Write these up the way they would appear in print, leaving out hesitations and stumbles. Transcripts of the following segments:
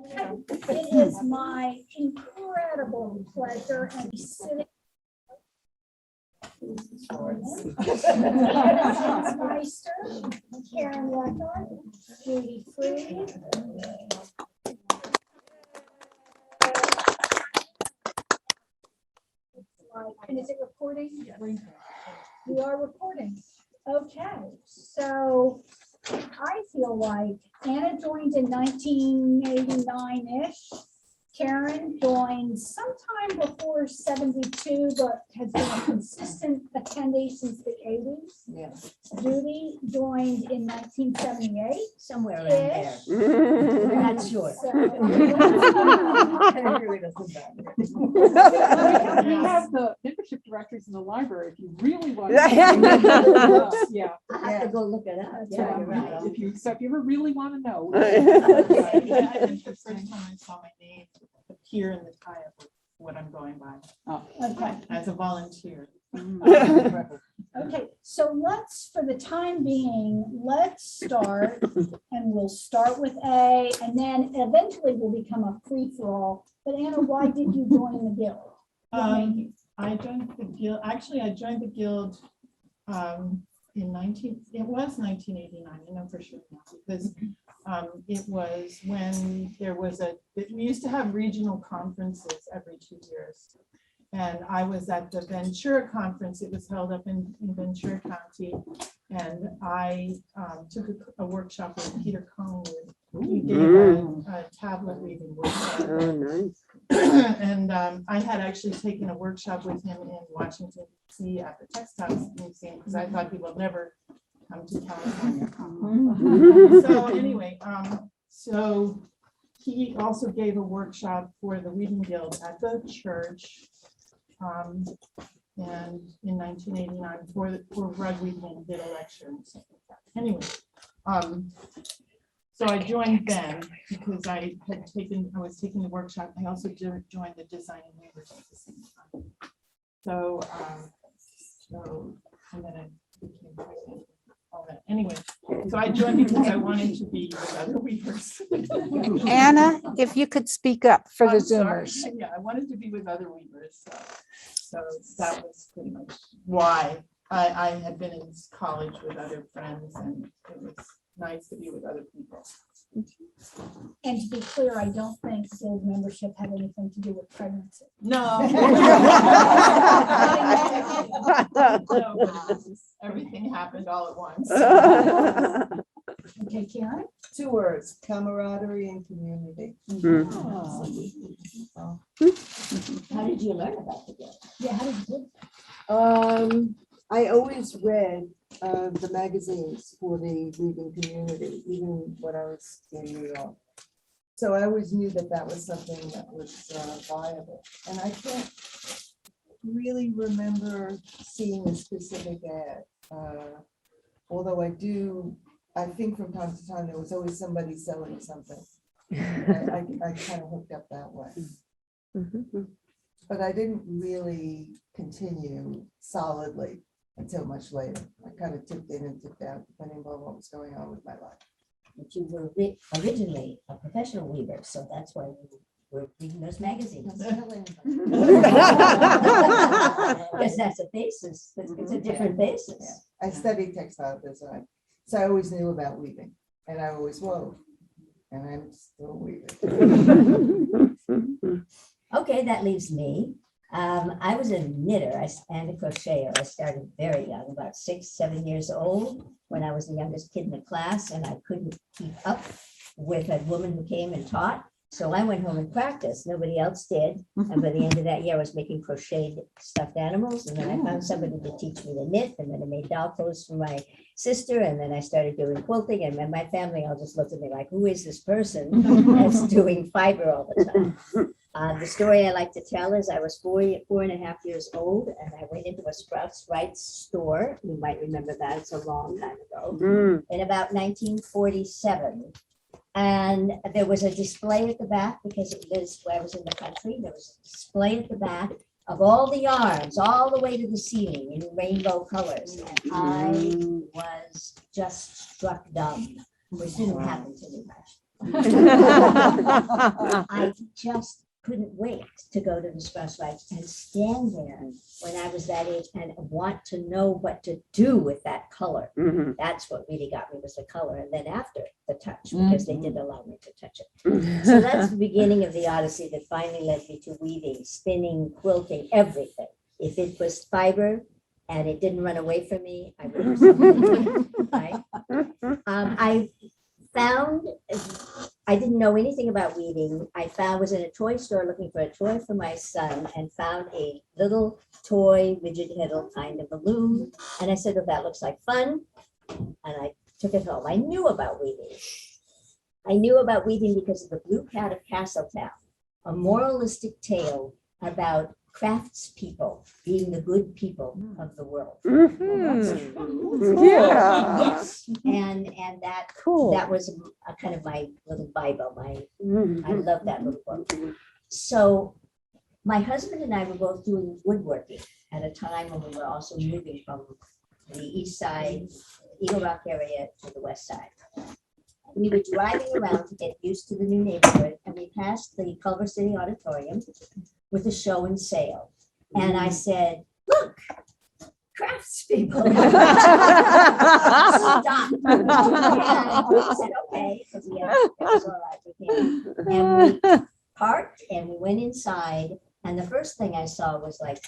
It is my incredible pleasure and sitting. Meister, Karen Lecker, Judy Freed. And is it recording? We are recording. Okay, so I feel like Anna joined in 1989-ish. Karen joined sometime before 72, but has been a consistent attendee since the 80s. Yeah. Judy joined in 1978. Somewhere around there. We're not sure. So, We have the membership directories in the library if you really want to. Yeah. I have to go look it up. That's Yeah, right. you're right. If you ever really want to know. I think the first time I saw my name appear in the tie-up of what I'm going by okay. as a volunteer. Okay, so let's, for the time being, let's start, and we'll start with A, and then eventually we'll become a free-for-all. But Anna, why did you join the guild? What made you? I joined the guild, actually, I joined the guild in 1989, I know for sure now, because it was when we used to have regional conferences every 2 years. And I was at the Ventura conference. It was held up in Ventura County. And I took a workshop with Peter Collingwood. He gave a tablet weaving workshop. Oh, nice. And I had actually taken a workshop with him in Washington, D.C. at the Textiles Museum because I thought he will never come to California. So anyway, so he also gave a workshop for the Weaving Guild at the church. And in 1989 for rug weaving and did a lecture and stuff like that. Anyway, so I joined then because I was taking the workshop. I also joined the Design and Weavers at the same time. So, and then I became president. All that. Anyway, so I joined because I wanted to be with other weavers. Anna, if you could speak up for the I'm sorry. Zoomers. Yeah, I wanted to be with other weavers. So that was pretty much why I had been in college with other friends, and it was nice to be with other people. And to be clear, I don't think guild membership had anything to do with pregnancy. No. No, everything happened all at once. Okay, Karen? 2 words, camaraderie and community. How did you learn about the guild? Yeah, how did you do? I always read the magazines for the weaving community, even when I was in New York. So I always knew that that was something that was viable. And I can't really remember seeing a specific ad. Although I think from time to time, there was always somebody selling something. I kind of hooked up that way. But I didn't really continue solidly until much later. I kind of tipped in and tipped out, depending on what was going on with my life. But you were originally a professional weaver, so that's why you were reading those magazines. Because that's a basis. It's a different basis. Yeah. I studied textile design, so I always knew about weaving, and I always wove, and I'm still weaving. Okay, that leaves me. I was a knitter and a crocheter. I started very young, about 6, 7 years old, when I was the youngest kid in the class, and I couldn't keep up with a woman who came and taught. So I went home and practiced. Nobody else did. And by the end of that year, I was making crocheted stuffed animals. And then I found somebody to teach me to knit. And then I made doll clothes for my sister. And then I started doing quilting. And then my family all just looked at me like, who is this person that's doing fiber all the time? The story I like to tell is I was 4.5 years old, and I went into a Sprouts Rights store. You might remember that. It's a long time ago. In about 1947. And there was a display at the back because it was where I was in the country. There was a display at the back of all the yarns, all the way to the ceiling in rainbow colors. And I was just struck dumb, which didn't happen to me much. I just couldn't wait to go to the Spruce Rights and stand there when I was that age and want to know what to do with that color. Mhm. That's what really got me, was the color. And then after, the touch, because they did allow me to touch it. So that's the beginning of the odyssey that finally led me to weaving, spinning, quilting, everything. If it was fiber and it didn't run away from me, I would do something. Right? I found, I didn't know anything about weaving. Was in a toy store looking for a toy for my son and found a little toy rigid heddle kind of a loom. And I said, oh, that looks like fun. And I took it home. I knew about weaving. I knew about weaving because of the Blue Cat of Castletown, a moralistic tale about craftspeople being the good people of the world. Mhm. Yeah. Yes, and that Cool. that was a kind of my little Bible. I Mhm. love that little book. So my husband and I were both doing woodworking at a time when we were also moving from the east side, Eagle Rock area, to the west side. We were driving around to get used to the new neighborhood, and we passed the Culver City Auditorium with a show and sale. And I said, look, craftspeople. Stop. And we said, okay, because we had, it was all right with him. And we parked and we went inside. And the first thing I saw was like,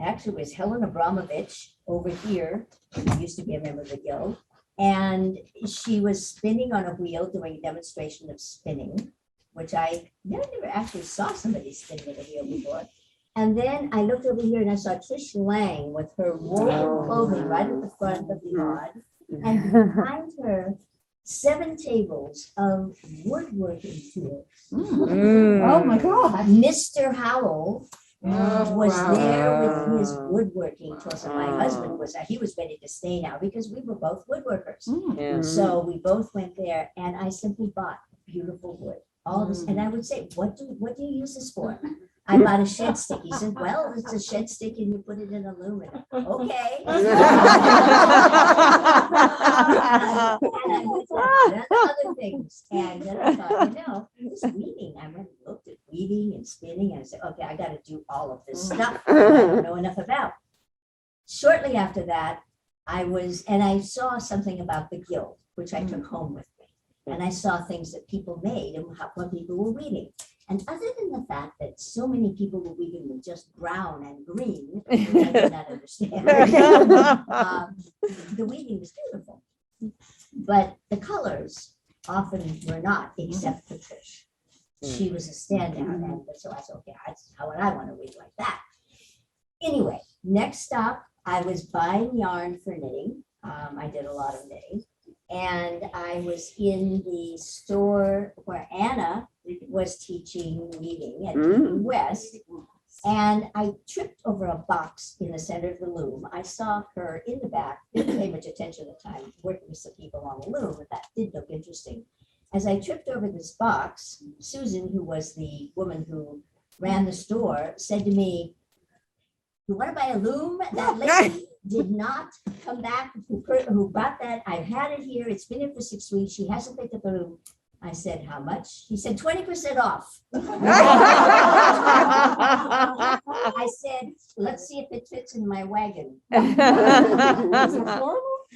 actually it was Helen Abramovich over here, who used to be a member of the guild. And she was spinning on a wheel, doing a demonstration of spinning, which I never actually saw somebody spinning at a wheel before. And then I looked over here and I saw Trish Lang with her woven clothing right at the front of the yard. And behind her, 7 tables of woodworking tools. Oh, my God. Mr. Howell was there with his woodworking tools. And my husband was, he was ready to stay now because we were both woodworkers. Yeah. So we both went there and I simply bought beautiful wood. All this, and I would say, what do you use this for? I bought a shed stick. He said, well, it's a shed stick and you put it in aluminum. Okay. And I went to other things. And then I thought, this weaving, I went and looked at weaving and spinning and I said, okay, I got to do all of this stuff I don't know enough about. Shortly after that, I saw something about the guild, which I took home with me. And I saw things that people made and what people were weaving. And other than the fact that so many people were weaving with just brown and green, which I did not understand, the weaving was beautiful. But the colors often were not, except for Trish. She was a standout. And so I said, okay, how would I want to weave like that? Anyway, next stop, I was buying yarn for knitting. I did a lot of knitting. And I was in the store where Anna was teaching weaving at Weaving West. And I tripped over a box in the center of the loom. I saw her in the back, didn't pay much attention at the time, working with some people on the loom, but that did look interesting. As I tripped over this box, Susan, who was the woman who ran the store, said to me, you want to buy a loom? That lady did not come back, who bought that. I've had it here. It's been here for 6 weeks. She hasn't picked up a loom. I said, how much? He said, 20% off. I said, let's see if it fits in my wagon.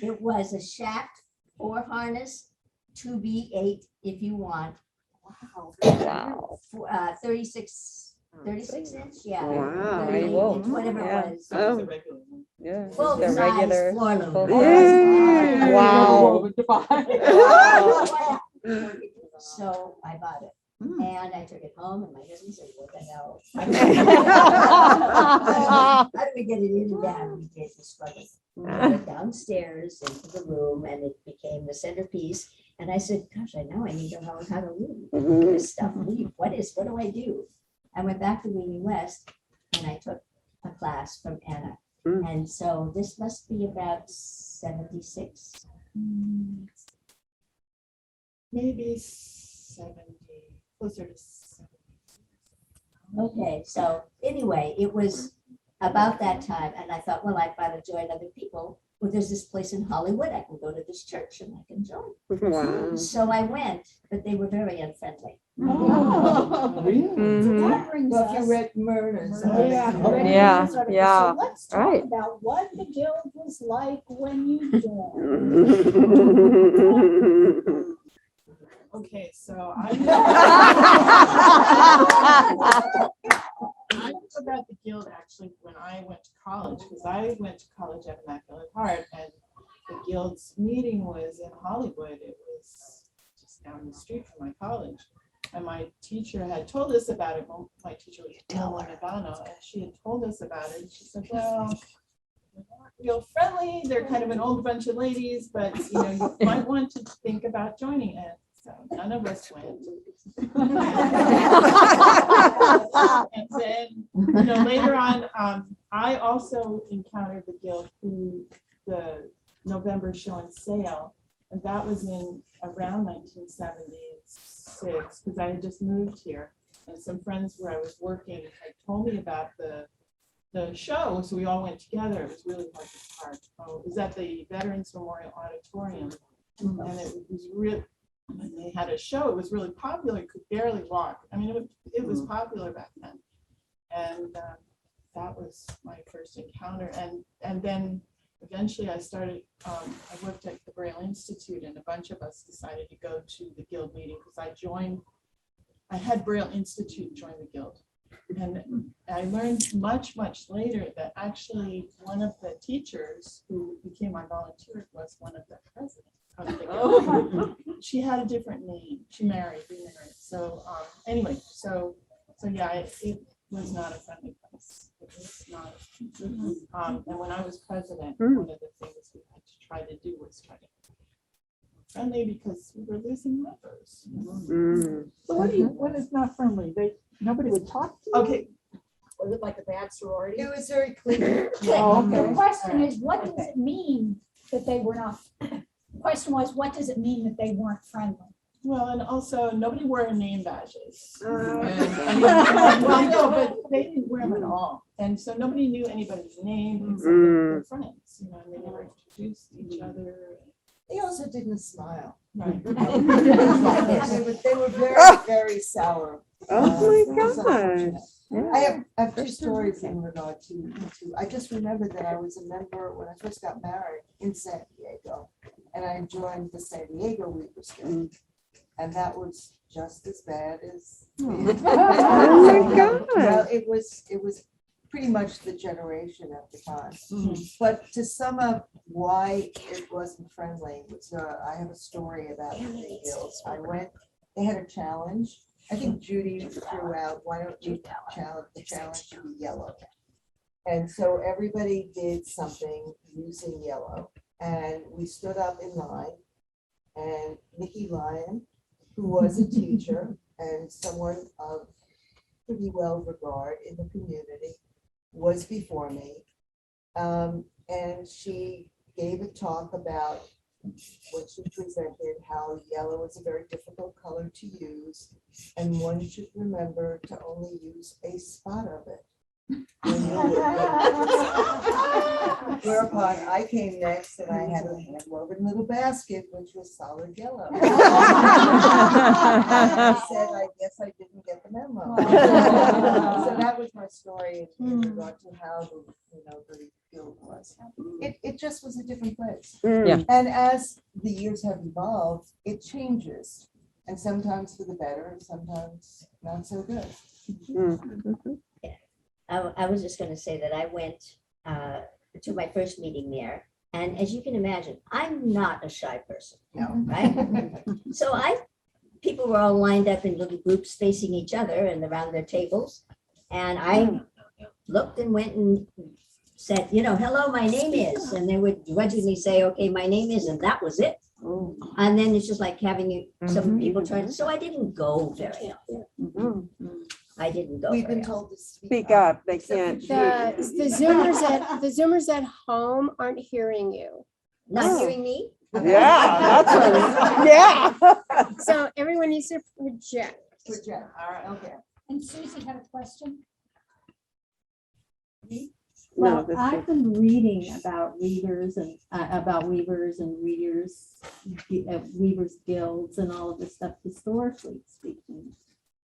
It was a shacked 4 harness, 2B8 if you want. Wow. 36 inch, yeah. Wow. 38 Whoa. inch, whatever Yeah. it was. Yeah. Full The size regular. floor loom. Wow. So I bought it and I took it home and my husband said, what the hell? How do we get it in and down? We did the struggle. We went downstairs into the room and it became the centerpiece. And I said, gosh, now I need to know how to weave this stuff. What do I do? I went back to Weaving West and I took a class from Anna. And so this must be about 76. Maybe 70, closer to 70. Okay, so anyway, it was about that time, and I thought, well, I've got to join other people well, there's this place in Hollywood, I can go to this church and I can join. Wow. So I went, but they were very unfriendly. Mhm. That brings Well, if you us. read murders. Oh, yeah. Yeah, So yeah, let's talk right. about what the guild was like when you joined. Okay, so I know about the guild actually when I went to college, because I went to college at Immaculate Heart, and the guild's meeting was in Hollywood. It was just down the street from my college. And my teacher had told us about it. Well, my teacher was Mama Nagano, and she had told us about it. She said, well, they're not real friendly. They're kind of an old bunch of ladies, but you know, you might want to think about joining it. So none of us went. And then, you know, later on, I also encountered the guild through the November show and sale, and that was in around 1976, because I had just moved here, and some friends where I was working had told me about the show, so we all went together. It was really hard to start. It was at the Veterans Memorial Auditorium, and it was really, when they had a show, it was really popular. Could barely walk. I mean, it was popular back then, and that was my first encounter. And then eventually I started. I worked at the Braille Institute, and a bunch of us decided to go to the guild meeting because I joined. I had Braille Institute join the guild, and I learned much later that actually one of the teachers who became my volunteer was one of the presidents. She had a different name. She remarried. So anyway, so yeah, it was not a friendly place. It was not. And when I was president, one of the things we had to try to do was try to be friendly because we were losing members. So what is not friendly? Nobody would talk to you? Okay. Was it like a bad sorority? It was very clear. Oh, The okay. question is, what does it mean that they were not? The question was, what does it mean that they weren't friendly? Well, and also nobody wore name badges. Well, no, but they didn't wear them at all, and so nobody knew anybody's name except their friends. You know, and they never introduced each other. They also didn't smile. Right. They were very, very sour. Oh my It was gosh. unfortunate. Yeah. I have two stories in regard to. I just remember that I was a member when I first got married in San Diego, and I joined the San Diego Weavers Guild, and that was just as bad as. Oh my Well, God. it was pretty much the generation at the time. But to sum up why it wasn't friendly, was I have a story about the guilds. I went. They had a challenge. I think Judy threw out, why don't you challenge, the challenge to be yellow. And so everybody did something using yellow, and we stood up in line, and Nikki Lyon, who was a teacher and someone of pretty well regard in the community, was before me. And she gave a talk about what she presented, how yellow is a very difficult color to use, and one should remember to only use a spot of it. Whereupon I came next and I had a hand-woven little basket, which was solid yellow. I said, I guess I didn't get the memo. So that was my story in regard to how the guild was. It just was a different place. Yeah. And as the years have evolved, it changes. And sometimes for the better, and sometimes not so good. I was just going to say that I went to my first meeting there. And as you can imagine, I'm not a shy person, right? So people were all lined up in little groups facing each other and around their tables. And I looked and went and said, hello, my name is. And they would grudgingly say, okay, my name is, and that was it. And then it's just like having some people trying to, so I didn't go very often. I didn't go. We've very been often. told to Speak up, they can't. The Zoomers at home aren't hearing you. Not hearing me? Yeah, that's yeah. So everyone needs to project. Project, all right, okay. And Susie had a question? No, Well, I've been reading about weavers and weavers guilds and all of this stuff historically speaking.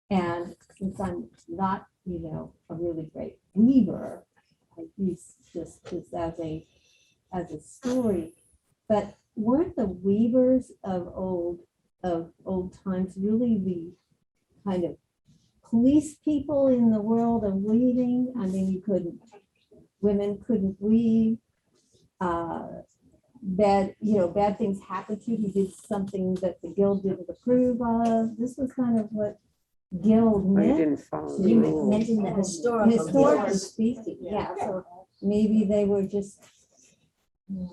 And since I'm not, a really great weaver, I use just this as a story. But weren't the weavers of old times really the kind of police people in the world of weaving? I mean, women couldn't weave. Bad things happened to you. You did something that the guild didn't approve of. This was kind of what guild Oh, you meant. didn't follow the You rules. mentioned the historical. Historically guilds. speaking, yeah. So maybe they were just No,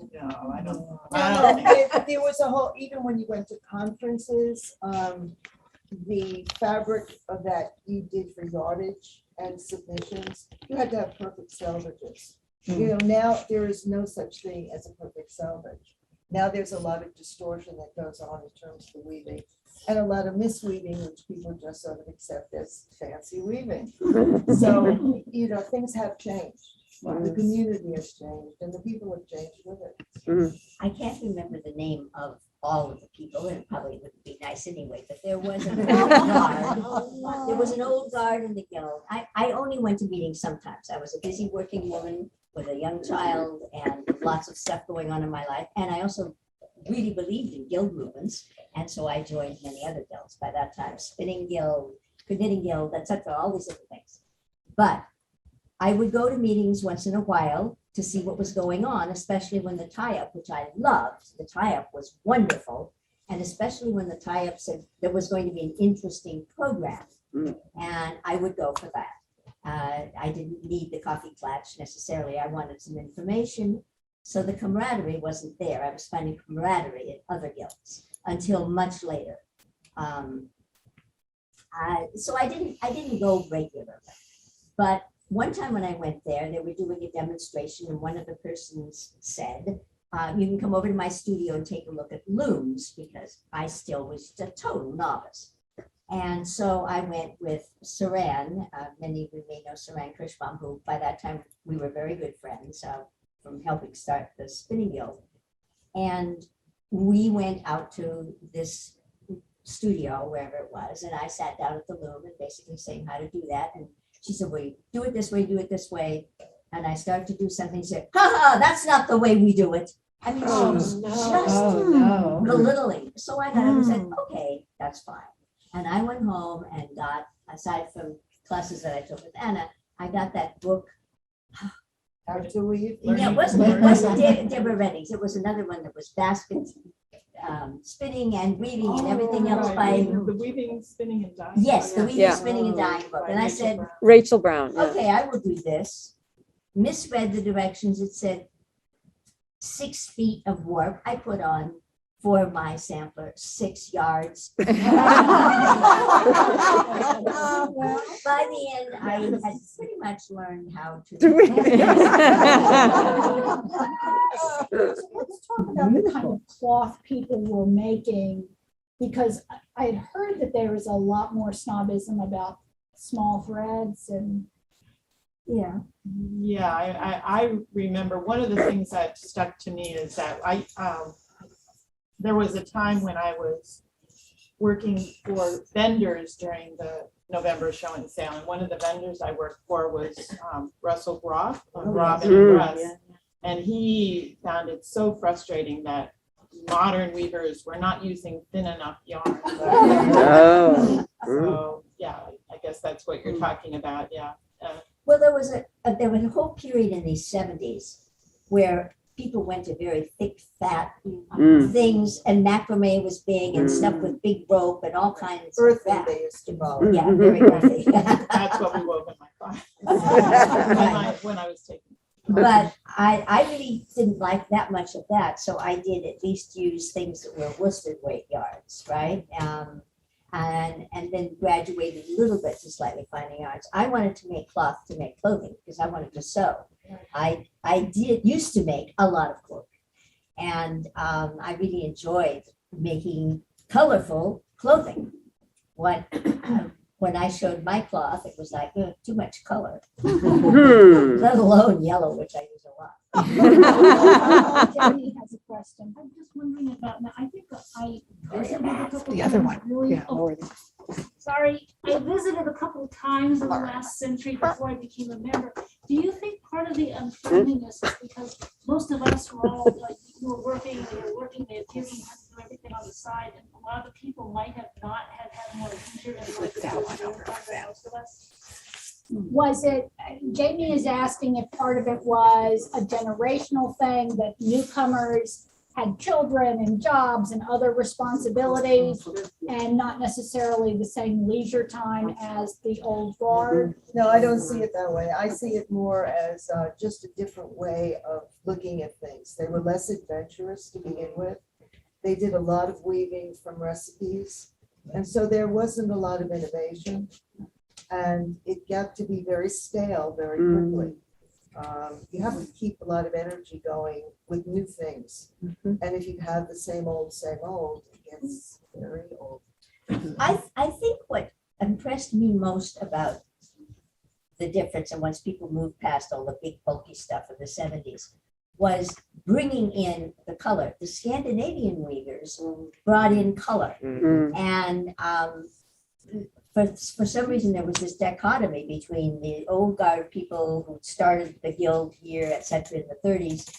I don't. No, I no, don't think. there was a whole, even when you went to conferences, the fabric of that you did for yardage and submissions, you had to have perfect salvages. Now there is no such thing as a perfect salvage. Now there's a lot of distortion that goes on in terms of the weaving and a lot of misweaving, which people just sort of accept as fancy weaving. So, things have changed. The community has changed and the people have changed with it. I can't remember the name of all of the people, and it probably wouldn't be nice anyway, but there was an old guard. There was an old guard in the guild. I only went to meetings sometimes. I was a busy working woman with a young child and lots of stuff going on in my life. And I also really believed in guild movements. And so I joined many other guilds by that time, spinning guild, knitting guild, etc., all these other things. But I would go to meetings once in a while to see what was going on, especially when the tie-up, which I loved, the tie-up was wonderful. And especially when the tie-up said there was going to be an interesting program. And I would go for that. I didn't need the coffee klatch necessarily. I wanted some information. So the camaraderie wasn't there. I was finding camaraderie in other guilds until much later. So I didn't go regularly. But one time when I went there, they were doing a demonstration and one of the persons said, you can come over to my studio and take a look at looms because I still was a total novice. And so I went with Saran, many of you may know Saran Kirschbaum, who by that time we were very good friends from helping start the spinning guild. And we went out to this studio, wherever it was, and I sat down at the loom and basically saying how to do that. And she said, well, do it this way, do it this way. And I started to do something, she said, ha, that's not the way we do it. I mean, she was just belittling. So I got up and said, okay, that's fine. And I went home and got, aside from classes that I took with Anna, I got that book. How to weave. Yeah, it wasn't Deborah Redding's. It was another one that was baskets, spinning and weaving and everything else by. The weaving, spinning and dyeing. Yes, the weaving, Yeah. spinning and dyeing book. And I said, Rachel Brown. Yeah. okay, I will do this. Misread the directions. It said 6 feet of warp. I put on for my sampler 6 yards. By the end, I had pretty much learned how to. So let's talk about the kind of cloth people were making, because I had heard that there was a lot more snobism about small threads and. Yeah, I remember one of the things that stuck to me is that there was a time when I was working for vendors during the November show and sale, and one of the vendors I worked for was Russell Groff of Robin and Russ, and he found it so frustrating that modern weavers were not using thin enough yarn. Oh. So yeah, I guess that's what you're talking about. Yeah. Well, there was a whole period in the 70s where people went to very thick, fat things, and macrame was big and stuff with big rope and all kinds of Earthy that. they used to call it. Yeah, very earthy. That's what we wove in my class when I was taking. But I really didn't like that much of that, so I did at least use things that were worsted weight yards, right? And then graduated a little bit to slightly finer yards. I wanted to make cloth to make clothing because I wanted to sew. I used to make a lot of clothing, and I really enjoyed making colorful clothing. What when I showed my cloth, it was like too much color, Hmm. let alone yellow, which I use a lot. Jenny has a question. I'm just wondering about, now, I think I visited a couple. The other times, one, really- yeah, oh, lower the- Sorry, I visited a couple of times in the last century before I became a member. Do you think part of the unfriendliness is because most of us were all like, we were working, they had kids and had to do everything on the side, and a lot of the people might have not had more leisure and like the that kids one were over time than there. most of us? Was it, Jamie is asking if part of it was a generational thing, that newcomers had children and jobs and other responsibilities and not necessarily the same leisure time as the old guard? No, I don't see it that way. I see it more as just a different way of looking at things. They were less adventurous to begin with. They did a lot of weaving from recipes. And so there wasn't a lot of innovation. And it got to be very stale very quickly. You have to keep a lot of energy going with new things. And if you have the same old, it gets very old. I think what impressed me most about the difference, and once people moved past all the big bulky stuff of the 70s, was bringing in the color. The Scandinavian weavers brought in color. Mm. And for some reason, there was this dichotomy between the old guard people who started the guild here, et cetera, in the 30s.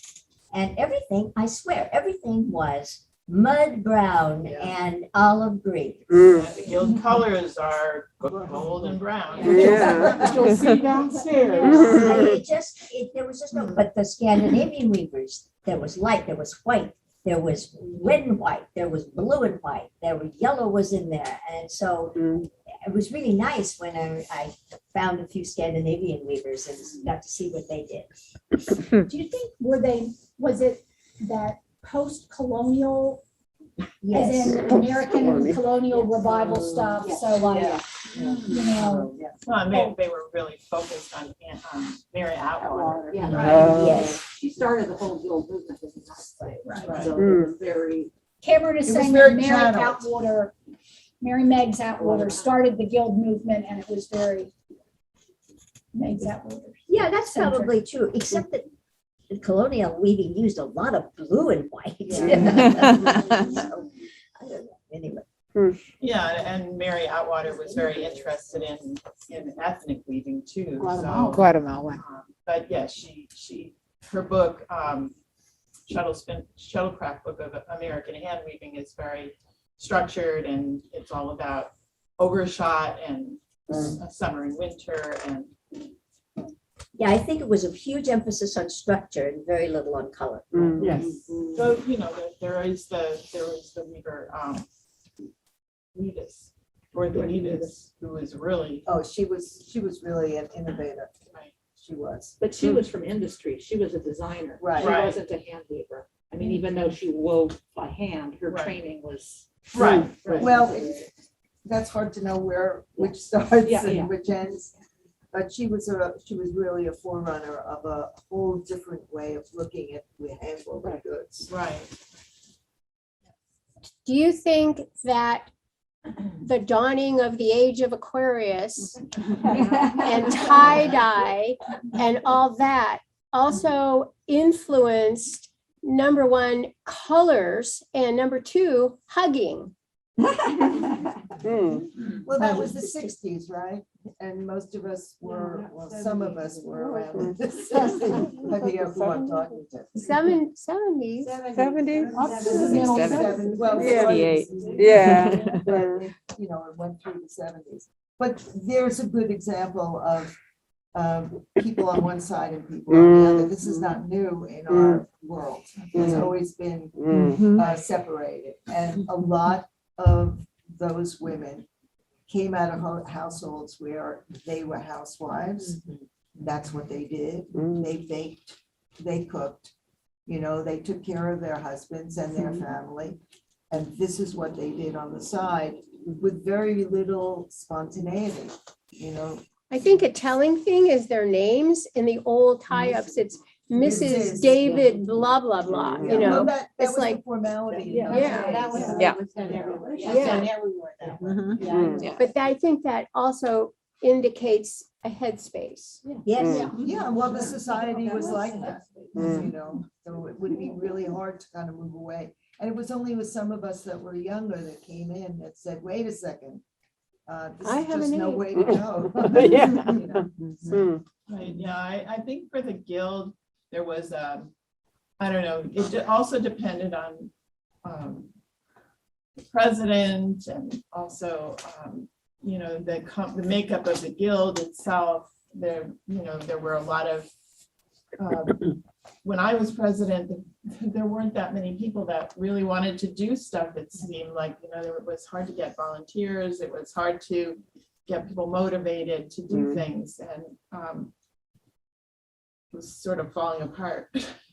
And everything, I swear, everything was mud brown and olive green. Mm. The guild colors are gold and brown. Yeah. You'll see downstairs. There was just no, but the Scandinavian weavers, there was light, there was white, there was red and white, there was blue and white, there was yellow was in there. And so Mm. it was really nice when I found a few Scandinavian weavers and got to see what they did. Do you think, was it that post-colonial, as Yes. in American colonial revival stuff? So like, you know, Well, they were really focused on Mary Atwater. Yeah. Oh. Yes. She started the whole guild movement in the United States. Right. So Mm. it was very, Cameron is It was saying very that channeled. Mary Meg's Atwater started the guild movement, and it was very Meg's Atwater. Yeah, that's Centric. probably true, except that the colonial weaving used a lot of blue and white. So, I don't know, anyway. Yeah, and Mary Atwater was very interested in ethnic weaving too. Guatemala. So, Guatemala. but yes, her book, Shuttlecraft Book of American Hand Weaving, is very structured, and it's all about overshot and summer and winter and Yeah, I think it was a huge emphasis on structure and very little on color. Mm. Yes. so, you know, there is the weaver, Nevis, Dorothy Nevis, who was really, Oh, she was really an innovator. Right. She was. but she was from industry. She was a designer. Right. She Right. wasn't a hand weaver. I mean, even though she wove by hand, her Right. training was. right. Well, that's hard to know which starts Yeah, yeah. and which ends. But she was really a forerunner of a whole different way of looking at hand-woven goods. Right. Do you think that the dawning of the age of Aquarius and tie-dye and all that also influenced, number one, colors, and number two, hugging? Mm. Well, that was the 60s, right? And most of us were, well, some of us were around in the 60s. I think of who I'm talking to. 70s. 70? Well, Yeah. 48. Yeah. But, you know, it went through the 70s. But there's a good example of people on one side and people on the other. This is not new in our world. It's always been Mm. separated. And a lot of those women came out of households where they were housewives. That's what they did. Mm. They baked, they cooked, you know, they took care of their husbands and their family. And this is what they did on the side with very little spontaneity, you know. I think a telling thing is their names in the old tie-ups. It's Mrs. David, blah, blah, blah, you Well, know? that it's was like- the formality. Yeah. That was. Yeah. was done everywhere. Yeah. That's done everywhere that way. Mm. Yeah. But I think that also indicates a headspace. Yes, Yeah, well, the society was like that, Mm. you know, so it would be really hard to kind of move away. And it was only with some of us that were younger that came in that said, wait a second. This I is have just an no age. way to go. Yeah. You know, Mm. Right, yeah, I think for the guild, there was, I don't know, it also depended on the president and also, you know, the makeup of the guild itself. There, you know, there were a lot of, when I was president, there weren't that many people that really wanted to do stuff. It seemed like, you know, it was hard to get volunteers. It was hard to get people motivated to do things, and it was sort of falling apart.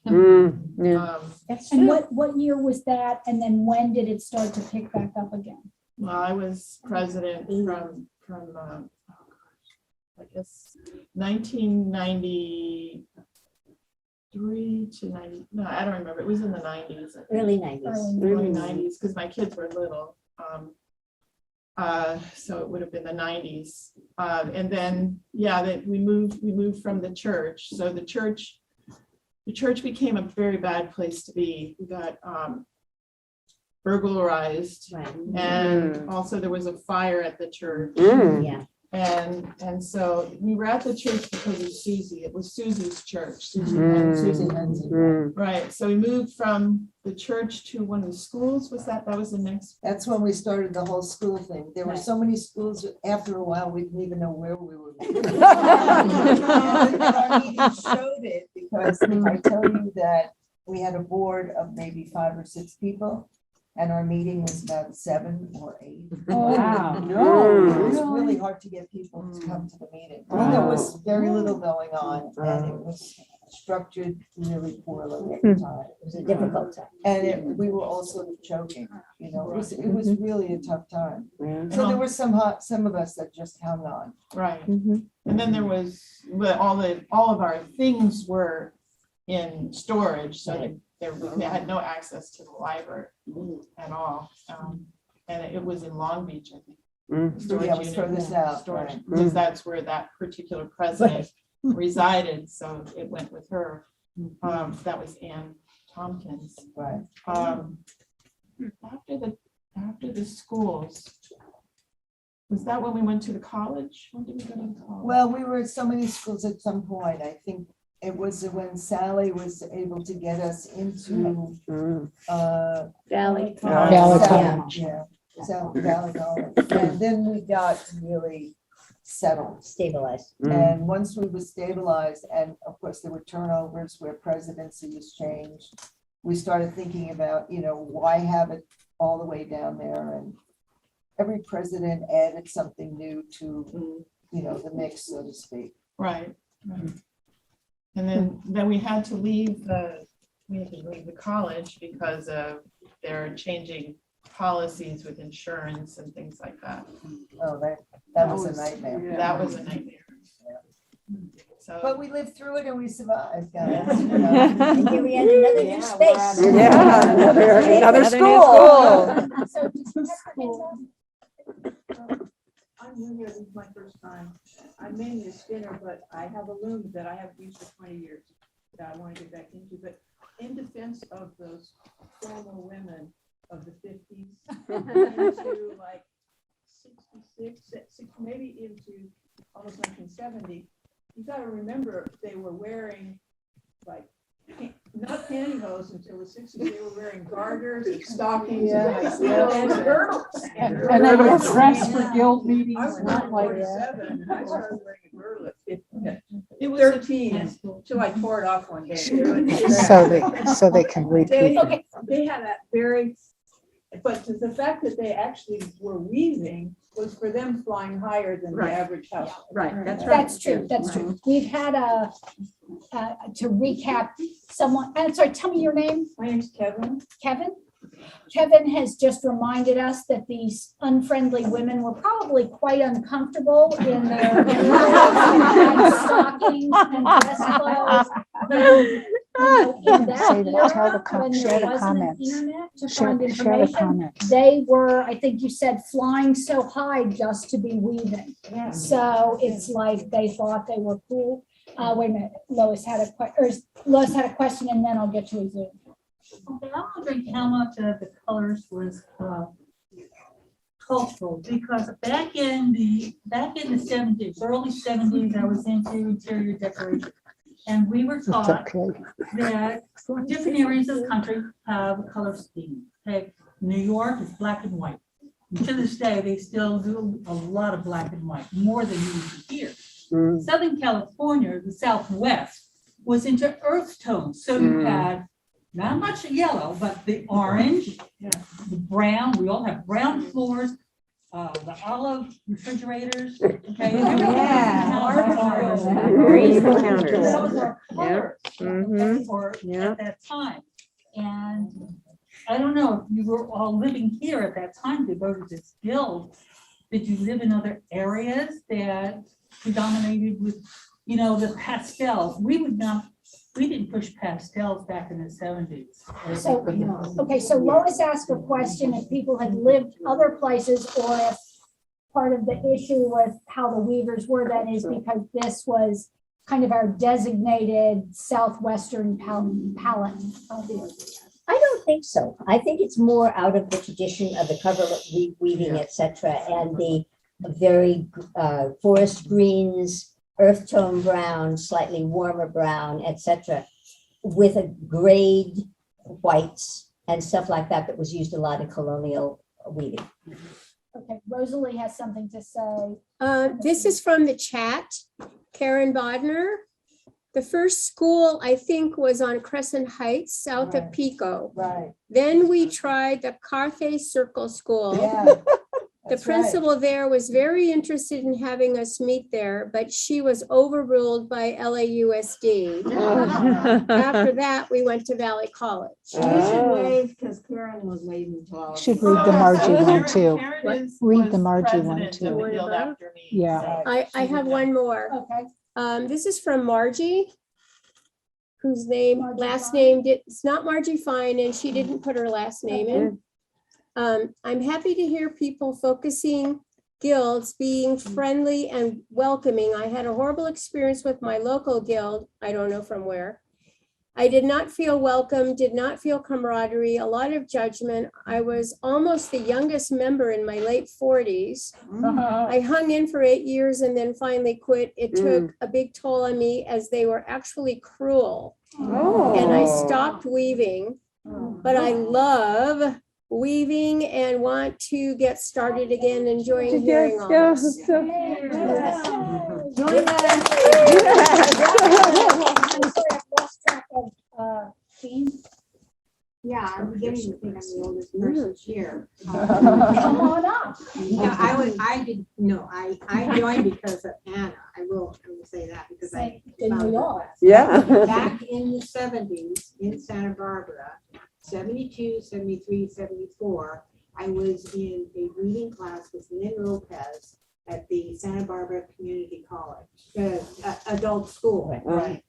Mm. Yeah. that's And true. what year was that? And then when did it start to pick back up again? Well, I was president from oh gosh, I guess 1993 to 90. No, I don't remember. It was in the 90s. Early 90s. Early 90s, because my kids were little. So it would have been the 90s. And then, yeah, that we moved from the church. So the church became a very bad place to be. We got burglarized, Right, and also there was a fire at the church. Mm. yeah. And so we were at the church because of Susie. It was Susie's church. Susie Mm. Susie Lindsay. Mm. Right, so we moved from the church to one of the schools. That was the next? That's when we started the whole school thing. There were Right. so many schools, after a while, we didn't even know where we were. And our meeting showed it, because if I tell you that we had a board of maybe 5 or 6 people, and our meeting was about 7 or 8. Wow. It was really hard to get people to come to the meeting. And there was very little going on, and it was structured really poorly at the time. It was a difficult time. And we were all sort of choking, you know, it was really a tough time. Yeah. So there were some of us that just hung on. Right. And then there was, but all of our things were in storage, so they had no access to the library at all. And it was in Long Beach, I think. Mm. Storage Yeah, it was unit, further south, storage, right. because that's where that particular president resided, so it went with her. That was Ann Tompkins. Right. After the schools, was that when we went to the college? When did we go to the college? Well, we were at so many schools at some point. I think it was when Sally was able to get us into Mm. Valley. Valley College. Yeah, South Valley College. And then we got really settled. Stabilized. Mm. And once we were stabilized, and of course there were turnovers where presidency was changed, we started thinking about, you know, why have it all the way down there? And every president added something new to, you know, the mix, so to speak. Right. And then we had to leave the college because of their changing policies with insurance and things like that. Oh, that was a nightmare. That was a nightmare. So. But we lived through it and we survived, guys. You know. And here we had another new space. Yeah, another school. So did you have your hands up? I'm new here, this is my first time. I'm mainly a spinner, but I have a loom that I have used for 20 years that I want to get back into. But in defense of those formal women of the 50s, into like 66, maybe into almost 1970, you got to remember they were wearing like not pantyhose until the 60s. They were wearing garters and stockings and girdles. And they were dressed for guild I meetings, was not not like 47, and I started wearing a girdle at 15. It was 13 until I tore it off one day. so they can repeat. They had that very, but the fact that they actually were weaving was for them flying higher than the average house. Right, that's That's true, that's true. We've had to recap someone, I'm sorry, tell me your name, My name's Kevin. Kevin? Kevin has just reminded us that these unfriendly women were probably quite uncomfortable in their stockings and dress clothes. that era, when there wasn't an internet to find information, they were, I think you said, flying so high just to be weaving. So it's like they thought they were cool. Wait a minute, Lois had a question, and then I'll get to a Zoom. Okay, I'm wondering how much of the colors was cultural, because back in the 70s, early 70s, I was into interior decoration. And we were taught that different areas of the country have a color scheme. Okay, New York is black and white. To this day, they still do a lot of black and white, more than you would here. Southern California, the Southwest, was into earth tones. So you had not much yellow, but the orange, the brown. We all have brown floors, the olive refrigerators. Okay, Green counters. Those are colors, okay, for at that time. And I don't know if you were all living here at that time to go to this guild. Did you live in other areas that predominated with, the pastels? We didn't push pastels back in the 70s. So, okay, so Lois asked a question if people had lived other places, or if part of the issue with how the weavers were then is because this was kind of our designated Southwestern palette. I don't think so. I think it's more out of the tradition of the coverlet weaving, etc., and the very forest greens, earth tone brown, slightly warmer brown, etc., with a grade whites and stuff like that that was used a lot in colonial weaving. Okay, Rosalie has something to say. This is from the chat, Karen Bodner. The first school, I think, was on Crescent Heights, south of Pico. Right. Then we tried the Carthay Circle School. Yeah. The principal there was very interested in having us meet there, but she was overruled by LAUSD. After that, we went to Valley College. You should wave, because Karen was waving to all of Should us. read the Margie one too. Karen Read the was Margie one president of too. the guild after me, Yeah. so I she have would one more. Okay. This is from Margie, whose name, Margie last Fine? name, it's not Margie Fine, and she didn't put her last name in. I'm happy to hear people focusing guilds being friendly and welcoming. I had a horrible experience with my local guild. I don't know from where. I did not feel welcome, did not feel camaraderie, a lot of judgment. I was almost the youngest member in my late 40s. I hung in for 8 years and then finally quit. It took a big toll on me as they were actually cruel. And I stopped weaving, but I love weaving and want to get started again, enjoying hearing all this. I'm sorry, I've lost track of Jean. Yeah, I'm beginning to think I'm the oldest person here. Come on up. Yeah, I joined because of Anna. I will say that because Didn't we all? Yeah. back in the 70s in Santa Barbara, 72, 73, 74, I was in a reading class with Lynn Lopez at the Santa Barbara Community College, adult school. Right.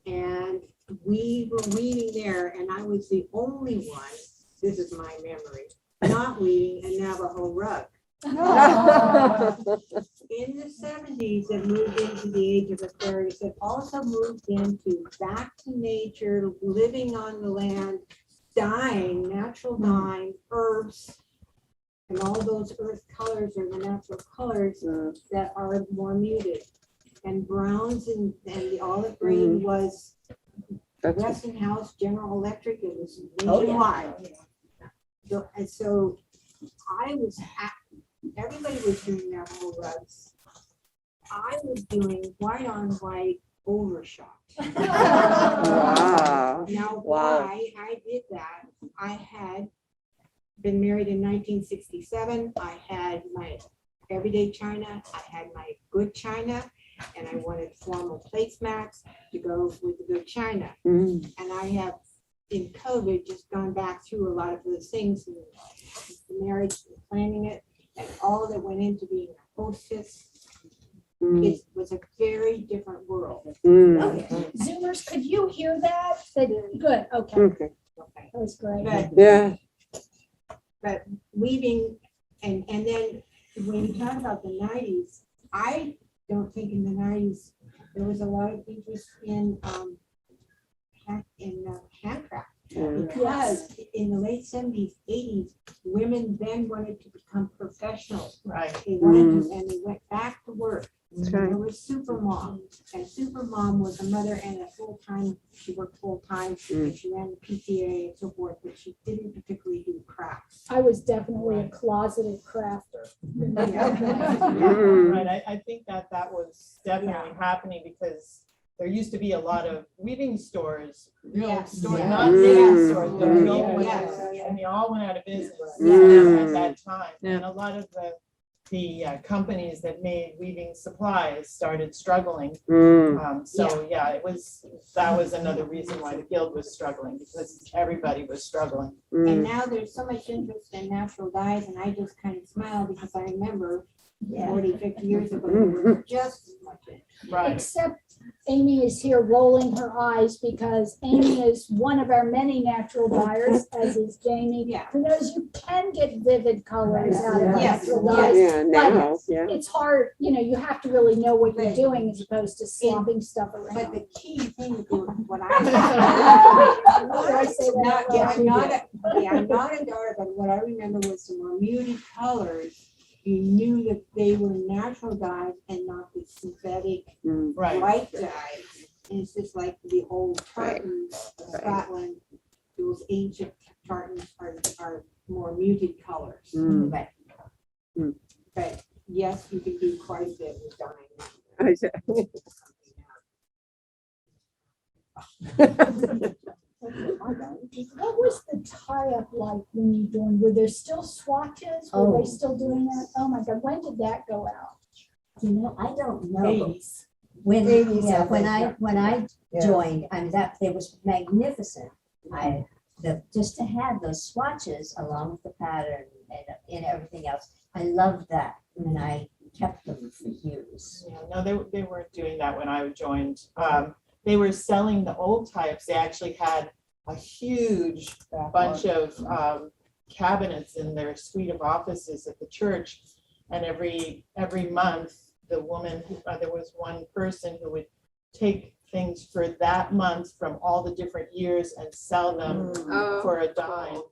And we were weaving there, and I was the only one, this is my memory, not weaving a Navajo rug. In the 70s, it moved into the age of Aquarius. It also moved into back to nature, living on the land, dyeing, natural dyeing, herbs, and all those earth colors are the natural colors that are more muted. And browns and the olive green was Westinghouse, General Electric, it was nationwide. And so I was, everybody was doing their whole rugs. I was doing white on white overshot. Wow. Now, why I did that, I had been married in 1967. I had my everyday china, I had my good china, and I wanted formal placemats to go with the good china. And I have, in COVID, just gone back through a lot of those things, and the marriage, planning it, and all that went into being a hostess. It was a very different world. Zoomers, could you you hear that? Good, okay, Okay. Okay. that was great. But Yeah. but weaving, and then when you talk about the 90s, I don't think in the 90s there was a lot of interest in handcraft. Because in the late 70s, 80s, women then wanted to become professionals. Right. They wanted to, and they went back to work. That's right. There was Supermom, and Supermom was a mother and a full-time, she worked full-time, and she ran the PTA and so forth, but she didn't particularly do crafts. I was definitely a closeted crafter. Right, I think that was definitely happening because there used to be a lot of weaving stores, real Yes. stores, Yeah. not knitting stores, but real Yeah. ones, Yeah. and they all went out of business Yeah. at that time. Yeah. And a lot of the companies that made weaving supplies started struggling. So yeah, that was another reason why the guild was struggling, because everybody was struggling. And now there's so much interest in natural dyes, and I just kind of smile because I remember 40, 50 years ago, there was just as much interest. Right. Except Amy is here rolling her eyes because Amy is one of our many natural dyers, as is Jamie. Yeah. Who knows, you can get vivid colors out of Yes. natural dyes. Yeah, now, yeah. It's hard, you have to really know what you're doing as opposed to slopping stuff But around. the key thing with what Did I I say that out loud? I'm not a dyer, but what I remember was the more muted colors. You knew that they were natural dyes and not the synthetic Right. white dyes. And it's just like the old tartans of Scotland, those ancient tartans are more muted colors. Right. But yes, you can do quite a bit with dyeing. What was the tie-up like when you doing, were there still swatches? Were Oh. they still doing that? Oh my God, when did that go out? I don't know. 80s. When, 80s, yeah, I when think. when I Yeah. joined, I mean, that, it was magnificent. Just to have those swatches along with the pattern and everything else, I loved that, and I kept them for years. Yeah, no, they weren't doing that when I joined. They were selling the old types. They actually had a huge bunch of cabinets in their suite of offices at the church. And every month, the woman, there was one person who would take things for that month from all the different years and sell them for a dime.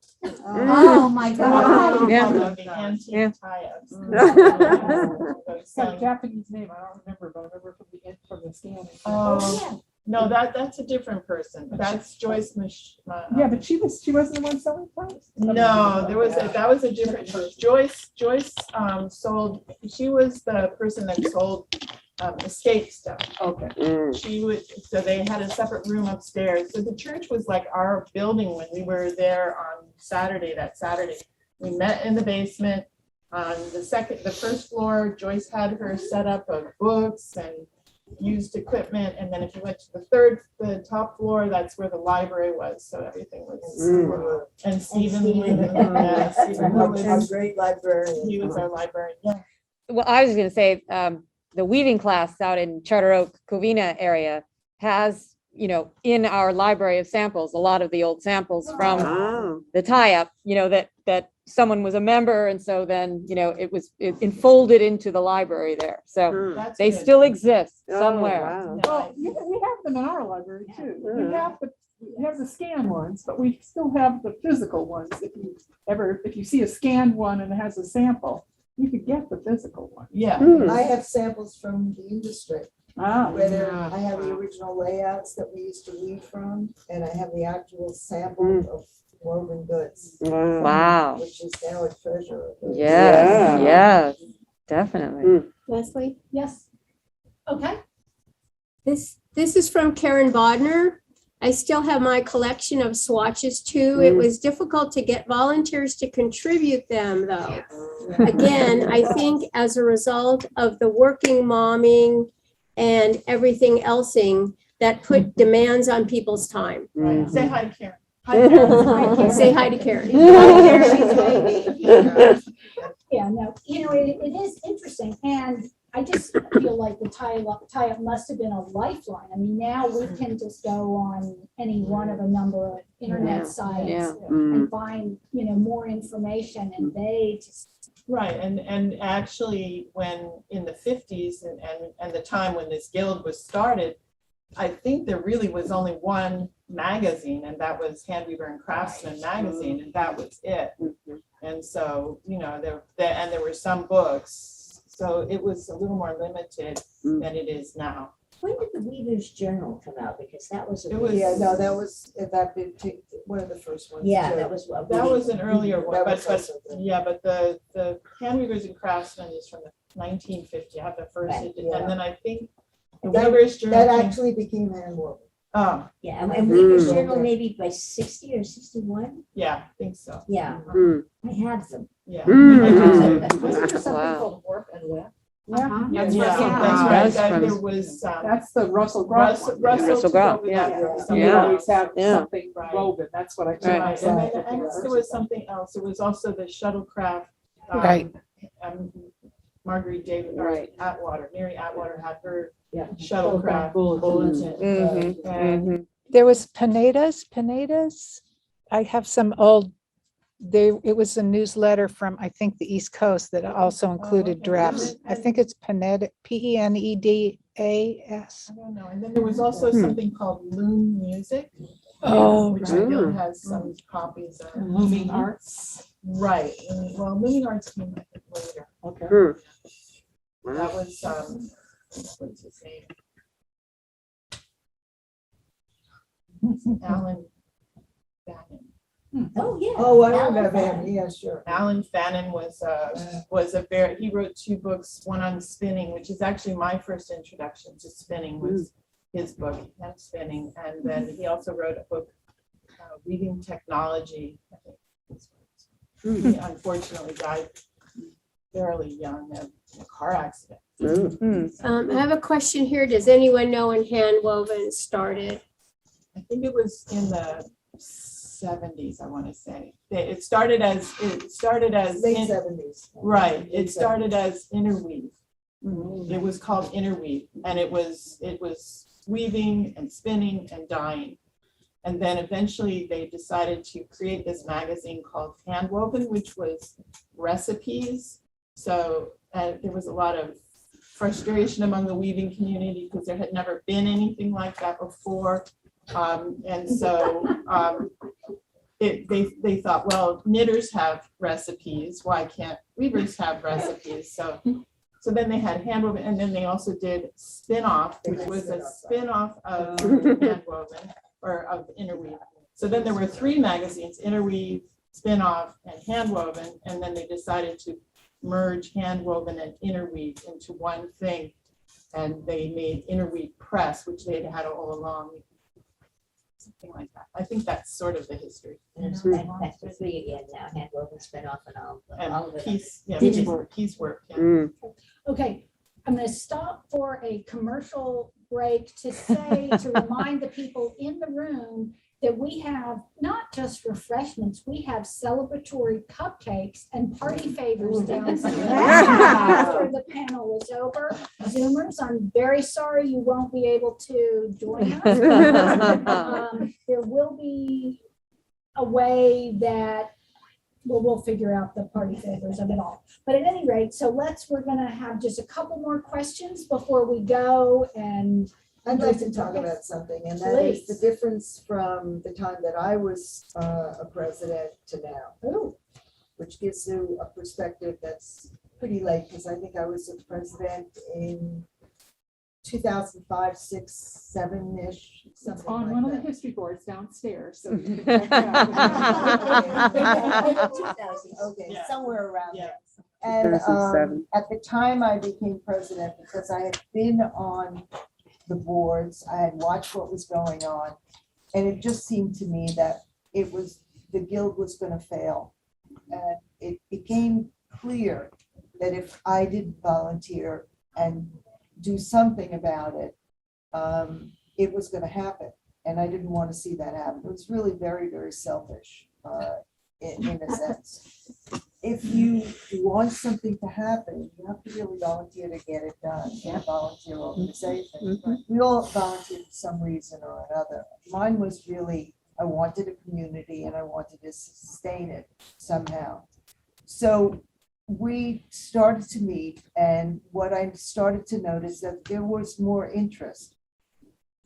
Oh, my God. Yeah. The antique Yeah. tie-ups. It's got a Japanese name, I don't remember, but I remember from the scan. Oh, no, that's a different person. That's Joyce Yeah, but she wasn't the one selling flowers? No, that was a different Joyce. Joyce sold. She was the person that sold escape stuff. Okay. So they had a separate room upstairs. So the church was like our building when we were there on Saturday. That Saturday, we met in the basement. On the first floor, Joyce had her set up of books and used equipment, and then if you went to the top floor, that's where the library was. So everything was. And Stephen was a great librarian. He was our librarian. Yeah. Well, I was going to say, the weaving class out in Charter Oak, Covina area has, in our library of samples, a lot of the old samples from the tie-up, that someone was a member. And so then, it enfolded into the library there. So That's they good. still exist somewhere. Well, we have them in our library too. We have the scan ones, but we still have the physical ones. If you see a scanned one and it has a sample, you could get the physical one. Yeah. I have samples from the industry. Whether I have the original layouts that we used to weave from, and I have the actual sample of woven goods. Wow. Which is now a treasure. Yes, definitely. Leslie? Yes. Okay. This is from Karen Bodner. I still have my collection of swatches too. It was difficult to get volunteers to contribute them though. Again, I think as a result of the working momming and everything elsing that put demands on people's time. Right. Say hi to Karen. Hi, Karen. Say hi to Karen. Yeah, no, it is interesting. And I just feel like the tie-up must have been a lifeline. I mean, now we can just go on any one of a number of internet sites and find, more information, and they just. Right, and actually, when in the 50s and the time when this guild was started, I think there really was only one magazine, and that was Handweaver and Craftsman magazine, and that was it. And so, there were some books. So it was a little more limited than it is now. When did the Weaver's Journal come out? Because that was. It was- Yeah, no, that was, that been one of the first ones. Yeah, too. that was. That was an earlier one, That but, was also good. but the Handweavers and Craftsmen is from the 1950. I have the first, Right, edition, and then I think the That- Weaver's Journal. That came- actually became handwoven. Oh, Yeah, and Weaver's Journal maybe by 60 or 61? yeah, I think so. Yeah, I have them. Yeah. Wasn't there something Wow. called Warp and Web? Yeah. That's Yeah. right. That's from- There was, That's the Russell Grout one. Russell took Grout, over yeah. that. So we Yeah. always have Yeah. something Right. woven, that's what I. took Right. Right, myself and then to there was something else. It was also the shuttlecraft. Right. Marguerite David, or Right. Atwater, Mary Atwater had her Yeah. shuttlecraft Bulletin. bulletin. And There was Pineda's. I have some old, it was a newsletter from, I think, the East Coast that also included okay. drafts. I think it's Pineda, Penedas. I don't know. And then there was also something called Loom Music. Oh, which the guild has some copies of. Looming Arts. Right. Well, Looming Arts came I think later. Okay. That was, what's his name? Alan Fannin. Oh, yeah. Oh, I Alan remember him, Fannin. yeah, sure. Alan Fannin was he wrote two books, one on spinning, which is actually my first introduction to spinning was his book, Hand Spinning. And then he also wrote a book, Weaving Technology. I think his words. He unfortunately died fairly young in a car accident. I have a question here. Does anyone know when handwoven started? I think it was in the 70s, I want to say. It started as Late 70s. right. It started as interweave. It was called interweave, and it was weaving and spinning and dyeing. And then eventually they decided to create this magazine called Handwoven, which was recipes. So there was a lot of frustration among the weaving community because there had never been anything like that before. And so they thought, well, knitters have recipes. Why can't weavers have recipes? So then they had handwoven, and then they also did spin-off, which was a spin-off of handwoven or of interweave. So then there were three magazines: interweave, spin-off, and handwoven. And then they decided to merge handwoven and interweave into one thing, and they made Interweave Press, which they had had all along. Something like that. I think that's sort of the history. And it's back to three again now, handwoven, spin off and all And of it. piecework. Yeah. Okay, I'm going to stop for a commercial break to remind the people in the room that we have not just refreshments, we have celebratory cupcakes and party favors downstairs after the panel is over. Zoomers, I'm very sorry you won't be able to join us. There will be a way that we'll figure out the party favors of it all. But at any rate, so we're gonna have just a couple more questions before we go, and I'd like to talk about something, and that is the difference from the time that I was a president to now. Which gives you a perspective that's pretty late, because I think I was a president in 2005, 6, 7-ish, It's something on like one of the that. history boards downstairs, so. Okay, somewhere around Yeah. there. And 2007. at the time I became president, because I had been on the boards, I had watched what was going on, and it just seemed to me that the guild was gonna fail. And it became clear that if I didn't volunteer and do something about it, it was gonna happen. And I didn't want to see that happen. It was really very, very selfish. in a sense. If you want something to happen, you have to really volunteer to get it done in a volunteer organization. We all volunteer for some reason or another. Mine was really, I wanted a community and I wanted to sustain it somehow. So we started to meet, and what I started to notice that there was more interest.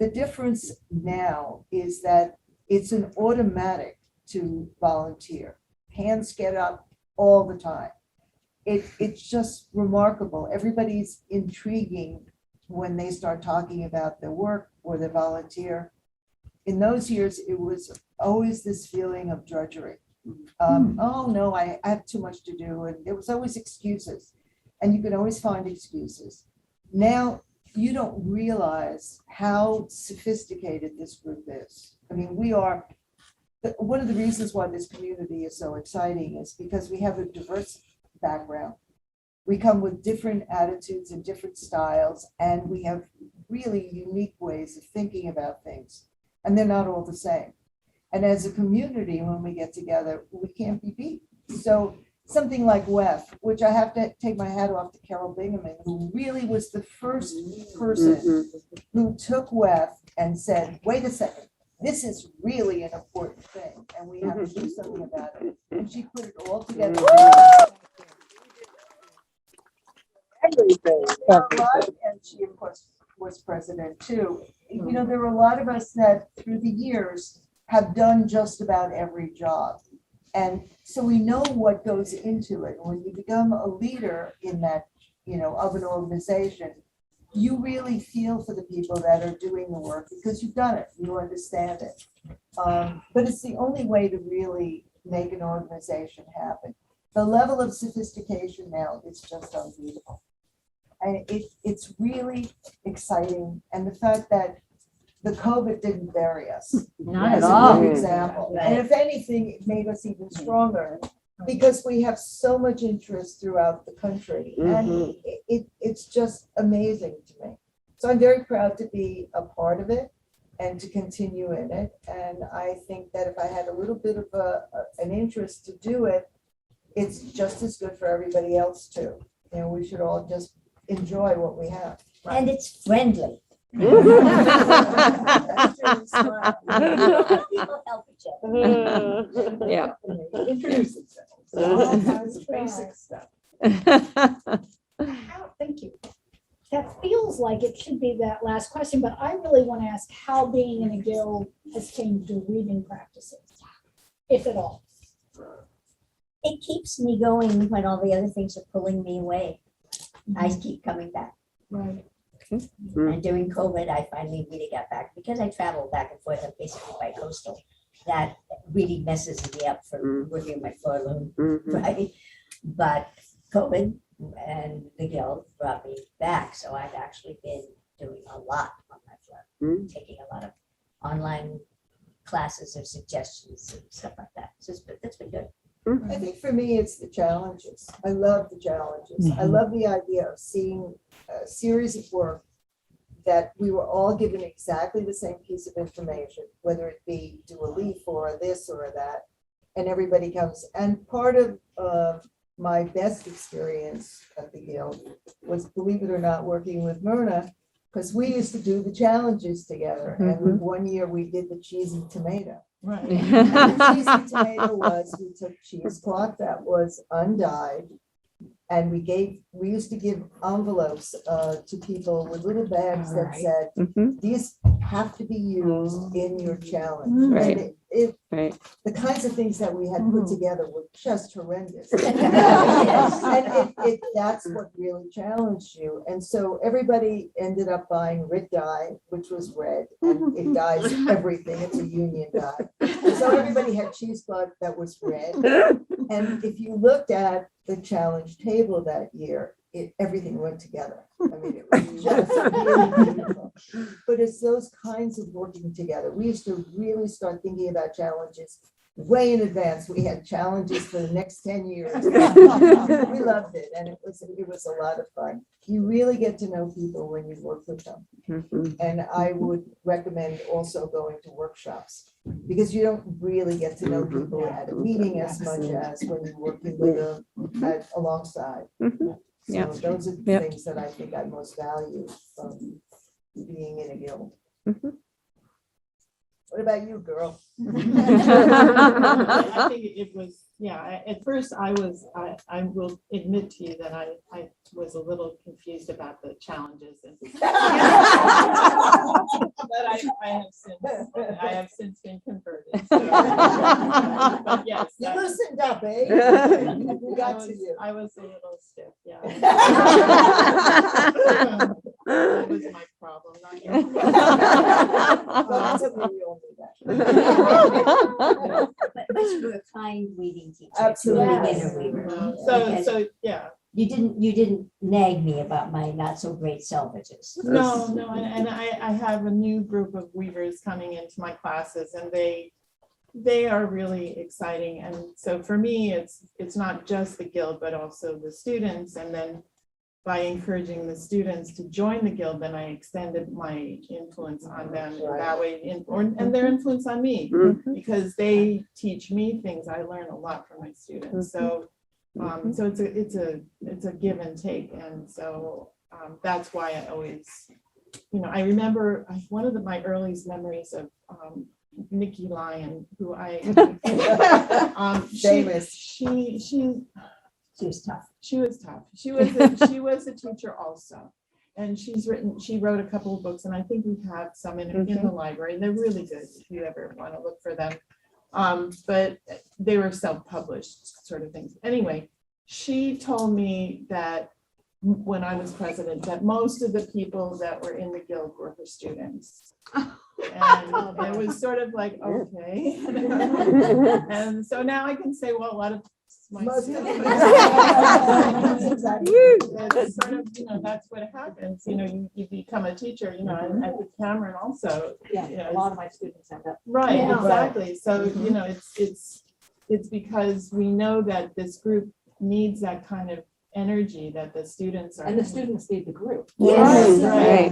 The difference now is that it's an automatic to volunteer. Hands get up all the time. It's just remarkable. Everybody's intriguing when they start talking about their work or their volunteer. In those years, it was always this feeling of drudgery. Oh no, I have too much to do. And there was always excuses, and you could always find excuses. Now you don't realize how sophisticated this group is. I mean, we are, one of the reasons why this community is so exciting is because we have a diverse background. We come with different attitudes and different styles, and we have really unique ways of thinking about things, and they're not all the same. And as a community, when we get together, we can't be beat. So something like WEF, which I have to take my hat off to Carol Bingaman, who really was the first person who took WEF and said, wait a second, this is really an important thing, and we have to do something about it. And she put it all together. Everything. And she, of course, was president too. You know, there were a lot of us that through the years have done just about every job. And so we know what goes into it. When you become a leader in that, you know, of an organization, you really feel for the people that are doing the work because you've done it, you understand it. But it's the only way to really make an organization happen. The level of sophistication now is just unbeatable. And it's really exciting. And the fact that the COVID didn't bury us. Not at as all. a good example. And if anything, it made us even stronger because we have so much interest throughout the country. And it's just amazing to me. So I'm very proud to be a part of it and to continue in it. And I think that if I had a little bit of an interest to do it, it's just as good for everybody else too. You know, we should all just enjoy what we have. And it's friendly. That's true. People help each other. Yeah. Introduce themselves. All kinds of basic stuff. Thank you. That feels like it should be that last question, but I really want to ask how being in a guild has changed your weaving practices, if at all. It keeps me going when all the other things are pulling me away. I keep coming back. Right. And during COVID, I finally really got back because I travel back and forth. I'm basically bi-coastal. That really messes me up for working on my floor loom, right? But COVID and the guild brought me back. So I've actually been doing a lot on my floor, taking a lot of online classes or suggestions and stuff like that. So that's been good. I think for me, it's the challenges. I love the challenges. I love the idea of seeing a series of work that we were all given exactly the same piece of information, whether it be do a leaf or this or that, and everybody comes. And part of my best experience at the Guild was, believe it or not, working with Myrna, because we used to do the challenges together. And one year we did the cheesy tomato. Right. And the cheesy tomato was, we took cheesecloth that was undyed, and we used to give envelopes to people with little bags that said, these have to be used in your challenge. Right. And the kinds of things that we had put together were just horrendous. Yes. And that's what really challenged you. And so everybody ended up buying red dye, which was red, and it dyes everything. It's a union dye. And so everybody had cheesecloth that was red. And if you looked at the challenge table that year, everything went together. I mean, it was just really beautiful. But it's those kinds of working together. We used to really start thinking about challenges way in advance. We had challenges for the next 10 years. We loved it, and it was a lot of fun. you really get to know people when you work with them. And I would recommend also going to workshops, because you don't really get to know people at a meeting as much as when you're working with them alongside. Yeah. So those are the Yep. things that I think I most value from being in a guild. What about you, girl? I think it was, at first I will admit to you that I was a little confused about the challenges. But I have since been converted. So. But yes. You loosened up, eh? We got to you. I was a little stiff, yeah. That was my problem, not yours. Well, that's okay, we all do that. But you were a kind weaving teacher. to a Absolutely. beginner weaver. So, yeah. You didn't nag me about my not so great selvages. No, and I have a new group of weavers coming into my classes, and they are really exciting. And so for me, it's not just the guild, but also the students. And then by encouraging the students to join the guild, then I extended my influence on them that way, and their influence on me, because they teach me things. I learn a lot from my students. So so it's a give and take. And so that's why I always, I remember one of my earliest memories of Nikki Lyon, who Famous. She was tough. She was tough. She was a teacher also. And she wrote a couple of books, and I think we have some in the library. They're really good if you ever want to look for them. But they were self-published sort of things. Anyway, she told me that when I was president, that most of the people that were in the guild were her students. And it was sort of like, okay. And so now I can say, well, a lot of my students. It's sort of, that's what happens. You become a teacher, and I think Cameron also. A lot of my students end up. Right, exactly. So, it's because we know that this group needs that kind of energy that the students are. And the students need the group. Yes.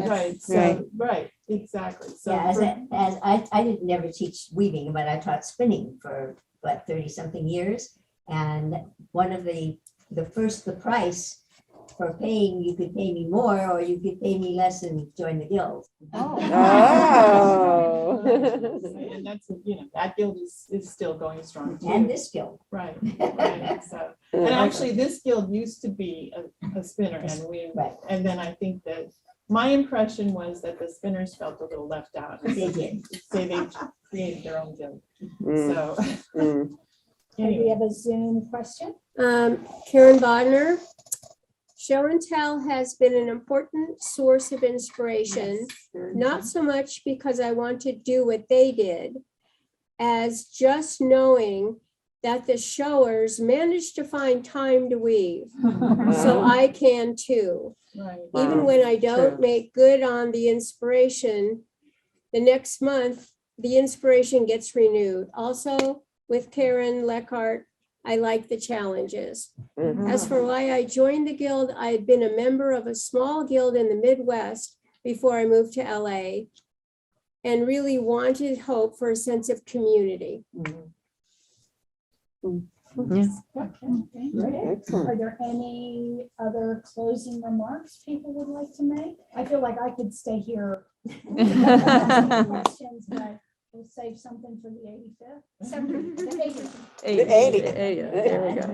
Right. So, right, exactly. So Yeah, as I didn't never teach weaving, but I taught spinning for 30-something years. And one of the price for paying, you could pay me more or you could pay me less and join the guild. And that's, that guild is still going strong too. And this guild. Right. So, and actually this guild used to be a spinner, and then I think that my impression was that the spinners felt a little left out. They did. Say they created their own guild. So. Okay, we have a Zoom question. Karen Bodner. Show and tell has been an important source of inspiration, not so much because I want to do what they did, as just knowing that the showers managed to find time to weave. So I can too. Right. Even when I don't make good on the inspiration, the next month, the inspiration gets renewed. Also, with Karen Leckhart, I like the challenges. As for why I joined the guild, I had been a member of a small guild in the Midwest before I moved to LA and really wanted hope for a sense of community. Okay. Are there any other closing remarks people would like to make? I feel like I could stay here. Questions, but we'll save something for the 85th. 70th, the 80th. 80. There we go.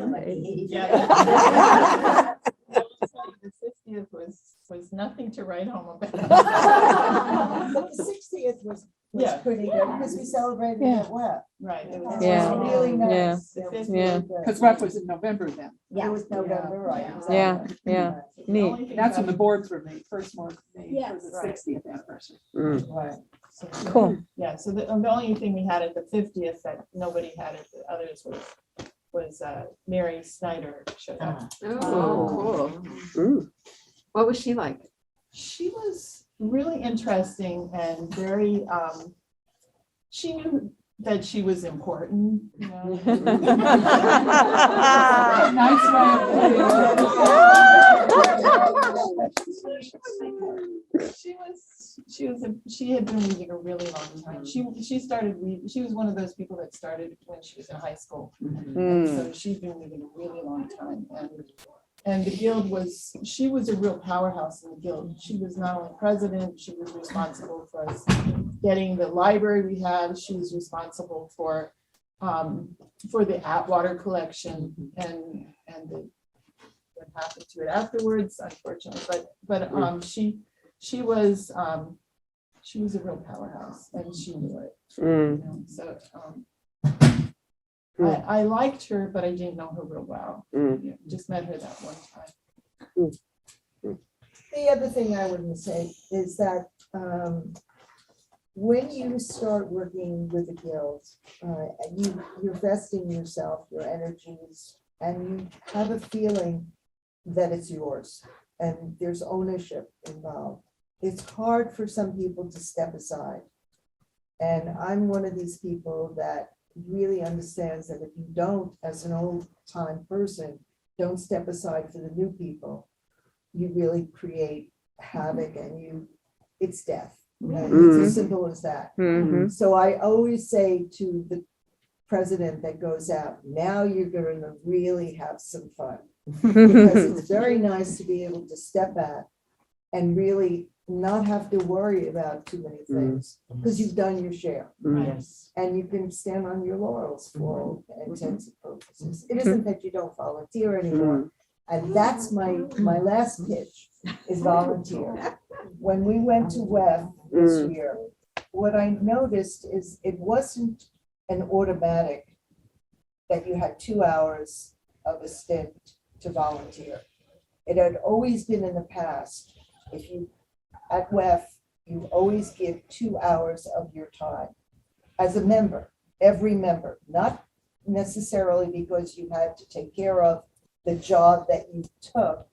The 60th was nothing to write home about. But the 60th was pretty good because we celebrated it well. Right. It was really nice. Because rep was in November then. It was November, right? Neat. That's when the boards were made, first board made for Yes. the 60th anniversary. Right. So, Cool. Yeah, so the only thing we had at the 50th that nobody had at the others was Mary Snyder showed up. Oh, cool. What was she like? She was really interesting and very, she knew that she was important, you know. Nice way She had been weaving a really long time. She started weaving, she was one of those people that started when she was in high school. And so she'd been weaving a really long time. And the guild she was a real powerhouse in the guild. She was not only president, she was responsible for us getting the library we had. She was responsible for the Atwater collection and what happened to it afterwards, unfortunately. But she was a real powerhouse and she knew it. You know? So I liked her, but I didn't know her real well. Yeah, just met her that one time. The other thing I would say is that when you start working with a guild, you're vesting yourself, your energies, and you have a feeling that it's yours and there's ownership involved. It's hard for some people to step aside. And I'm one of these people that really understands that if you don't, as an old time person, don't step aside for the new people, you really create havoc and it's death. It's as simple as that. So I always say to the president that goes out, now you're going to really have some fun. Because it's very nice to be able to step back and really not have to worry about too many things because you've done your share. Yes. And you can stand on your laurels for all intents and purposes. It isn't that you don't volunteer anymore. And that's my last pitch is volunteer. When we went to WEF this year, what I noticed is it wasn't an automatic that you had 2 hours of a stint to volunteer. It had always been in the past, if you, at WEF, you always give 2 hours of your time as a member, every member, not necessarily because you had to take care of the job that you took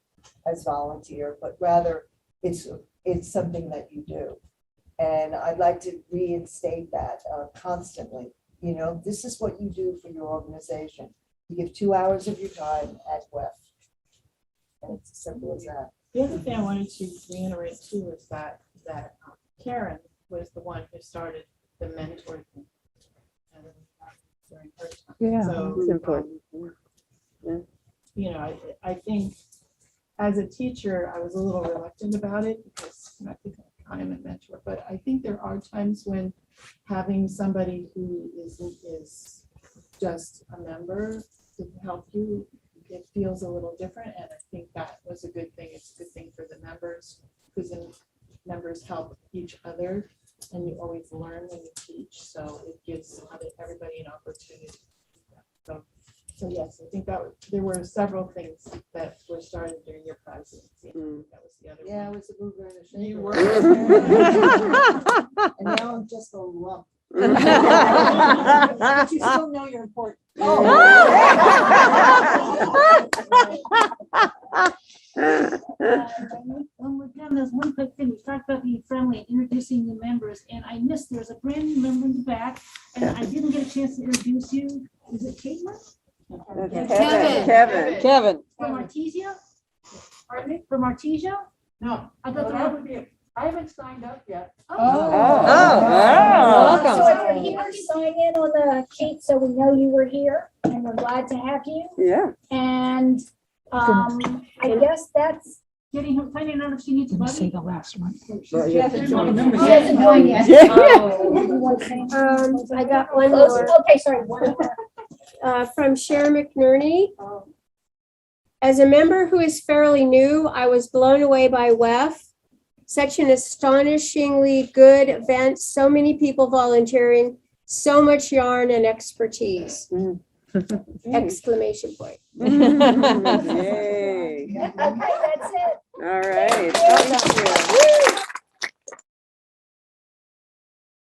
as volunteer, but rather it's something that you do. And I'd like to reinstate that constantly. You know, this is what you do for your organization. You give 2 hours of your time at WEF. And it's as simple as that. The other thing I wanted to reiterate too is that Karen was the one who started the mentor thing. During her time. Yeah, So, It's important. you know, I think as a teacher, I was a little reluctant about it because I think I am a mentor, but I think there are times when having somebody who is just a member to help you, it feels a little different. And I think that was a good thing. It's a good thing for the members because then members help each other and you always learn when you teach. So it gives everybody an opportunity. So yes, I think that there were several things that were started during your presidency. That was the other Yeah, I one. was a mover and a shaker. You were. And now I'm just a lump. But you still know you're important. We've done this one quick thing. We talked about being friendly and introducing new members, and I missed, there's a brand new member in the back, and I didn't get a chance to introduce you. Is it Caitlin? Kevin. From Artesia? Pardon me? From Artesia? No, I thought that that would be, I haven't signed up yet. Welcome. So if you're here, sign in on the sheet so we know you were here and we're glad to have you. Yeah. And I guess that's. Finding out if she needs a Didn't say buddy. the last one. She hasn't joined She hasn't joined yet. I got one more. Okay, sorry. One more. From Sharon McNerney. As a member who is fairly new, I was blown away by WEF. Such an astonishingly good event, so many people volunteering, so much yarn and expertise. Exclamation point. Yay. Okay, that's it. All right. Thank you.